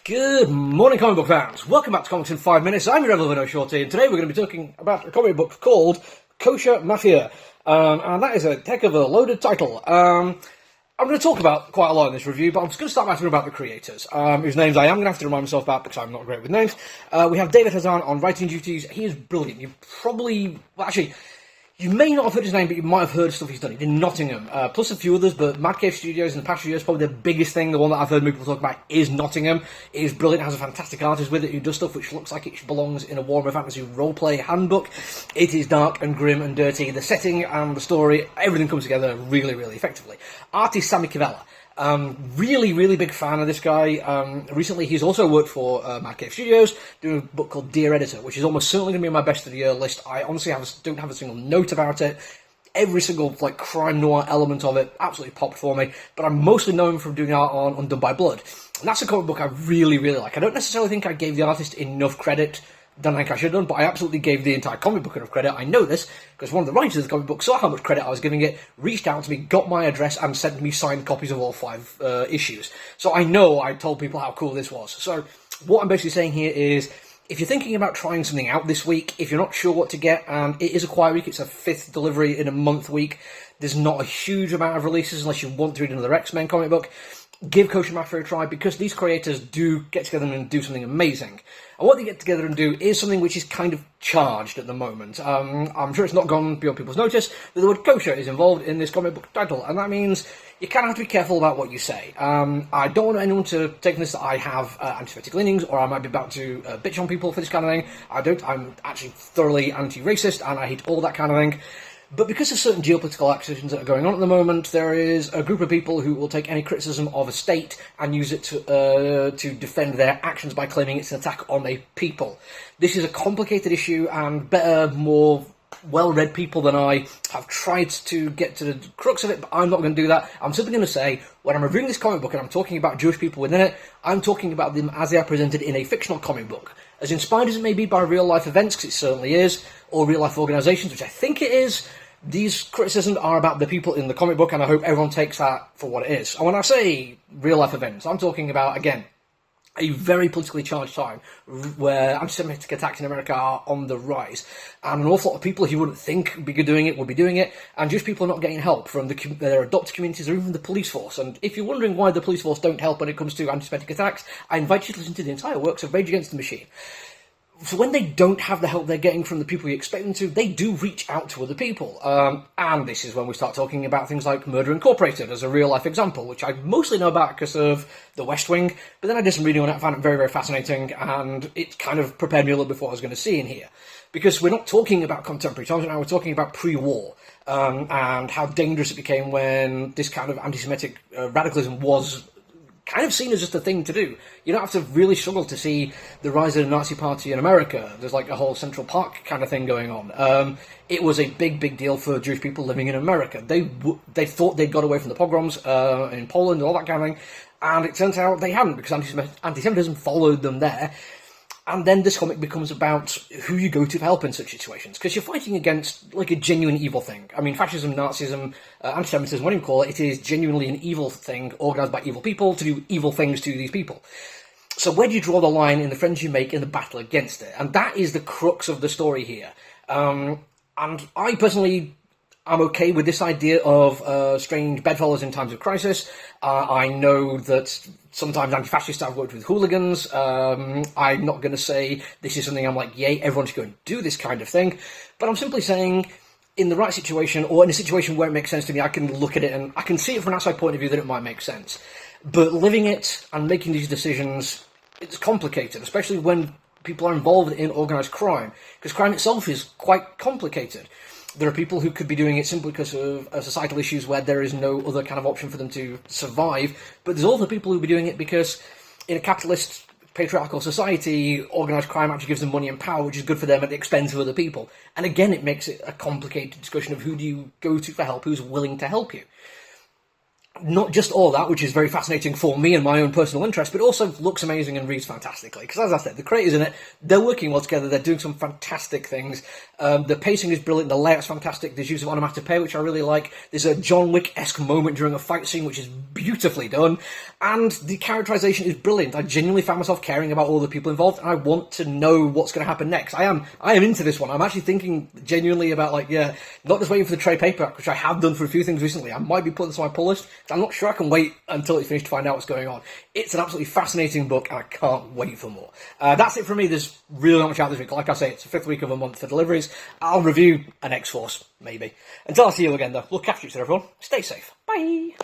Good morning, comic book fans. Welcome back to Comics in 5 Minutes. I'm your Evelyn Shorty, and today we're going to be talking about a comic book called Kosher, Mafia. And that is a heck of a loaded title. I'm going to talk about quite a lot in this review, but I'm just going to start by talking about the creators, whose names I am going to have to remind myself about because I'm not great with names. We have David Hazan on writing duties. He is brilliant. You may not have heard his name, but you might have heard stuff he's done. He did Nottingham, plus a few others, but Mad Cave Studios in the past few years, probably the biggest thing, the one that I've heard people talk about, is Nottingham. It is brilliant, it has a fantastic artist with it who does stuff which looks like it belongs in a Warhammer Fantasy roleplay handbook. It is dark and grim and dirty. The setting and the story, everything comes together really, really effectively. Artist Sammy Cavella. Really big fan of this guy. Recently he's also worked for Mad Cave Studios, doing a book called Dear Editor, which is almost certainly going to be on my best of the year list. I honestly don't have a single note about it. Every single crime noir element of it absolutely popped for me, but I'm mostly known for doing art on Undone by Blood. And that's a comic book I really like. I don't necessarily think I gave the artist enough credit than I think I should have done, but I absolutely gave the entire comic book enough credit. I know this because one of the writers of the comic book saw how much credit I was giving it, reached out to me, got my address, and sent me signed copies of all 5 issues. So I know I told people how cool this was. So what I'm basically saying here is, if you're thinking about trying something out this week, if you're not sure what to get, and it is a quiet week, it's a 5th delivery in a month week, there's not a huge amount of releases unless you want to read another X-Men comic book, give Kosher Mafia a try, because these creators do get together and do something amazing. And what they get together and do is something which is kind of charged at the moment. I'm sure it's not gone beyond people's notice, but the word kosher is involved in this comic book title, and that means you kind of have to be careful about what you say. I don't want anyone to take this that I have anti-Semitic leanings, or I might be about to bitch on people for this kind of thing. I don't. I'm actually thoroughly anti-racist, and I hate all that kind of thing. But because of certain geopolitical actions that are going on at the moment, there is a group of people who will take any criticism of a state and use it to defend their actions by claiming it's an attack on a people. This is a complicated issue, and better, more well-read people than I have tried to get to the crux of it, but I'm not going to do that. I'm simply going to say, when I'm reviewing this comic book and I'm talking about Jewish people within it, I'm talking about them as they are presented in a fictional comic book. As inspired as it may be by real-life events, because it certainly is, or real-life organisations, which I think it is, these criticisms are about the people in the comic book, and I hope everyone takes that for what it is. And when I say real-life events, I'm talking about, again, a very politically charged time where anti-Semitic attacks in America are on the rise. And an awful lot of people who wouldn't think would be doing it, and Jewish people are not getting help from their adopted communities or even the police force. And if you're wondering why the police force don't help when it comes to anti-Semitic attacks, I invite you to listen to the entire works of Rage Against the Machine. So when they don't have the help they're getting from the people you expect them to, they do reach out to other people. And this is when we start talking about things like Murder Incorporated as a real-life example, which I mostly know about because of The West Wing, but then I did some reading on it, I found it very fascinating, and it kind of prepared me a little bit for what I was going to see in here. Because we're not talking about contemporary times now, we're talking about pre-war, and how dangerous it became when this kind of anti-Semitic radicalism was kind of seen as just a thing to do. You don't have to really struggle to see the rise of the Nazi Party in America. There's like a whole Central Park kind of thing going on. It was a big deal for Jewish people living in America. They thought they'd got away from the pogroms in Poland and all that kind of thing, and it turns out they hadn't, because anti-Semitism followed them there. And then this comic becomes about who you go to for help in such situations, because you're fighting against like a genuine evil thing. I mean, fascism, Nazism, anti-Semitism, whatever you call it, it is genuinely an evil thing organised by evil people to do evil things to these people. So where do you draw the line in the friends you make in the battle against it? And that is the crux of the story here. And I personally, I'm okay with this idea of strange bedfellows in times of crisis. I know that sometimes anti-fascists have worked with hooligans. I'm not going to say this is something I'm like, yay, everyone should go and do this kind of thing. But I'm simply saying, in the right situation, or in a situation where it makes sense to me, I can look at it and I can see it from an outside point of view that it might make sense. But living it and making these decisions, it's complicated, especially when people are involved in organised crime, because crime itself is quite complicated. There are people who could be doing it simply because of societal issues where there is no other kind of option for them to survive, but there's also people who will be doing it because in a capitalist, patriarchal society, organised crime actually gives them money and power, which is good for them at the expense of other people. And again, it makes it a complicated discussion of who do you go to for help, who's willing to help you. Not just all that, which is very fascinating for me and my own personal interest, but also looks amazing and reads fantastically. Because as I said, the creators in it, they're working well together, they're doing some fantastic things. The pacing is brilliant, the layout's fantastic, there's use of onomatopoeia, which I really like. There's a John Wick-esque moment during a fight scene, which is beautifully done. And the characterization is brilliant. I genuinely found myself caring about all the people involved, and I want to know what's going to happen next. I am into this one. I'm actually thinking genuinely about, like, not just waiting for the trade paperback, which I have done for a few things recently. I might be putting this on my pull list. I'm not sure I can wait until it's finished to find out what's going on. It's an absolutely fascinating book, and I can't wait for more. That's it for me. There's really not much out this week. Like I say, it's the 5th week of a month for deliveries. I'll review an X-Force, maybe. Until I see you again, though, look after each other, everyone. Stay safe. Bye!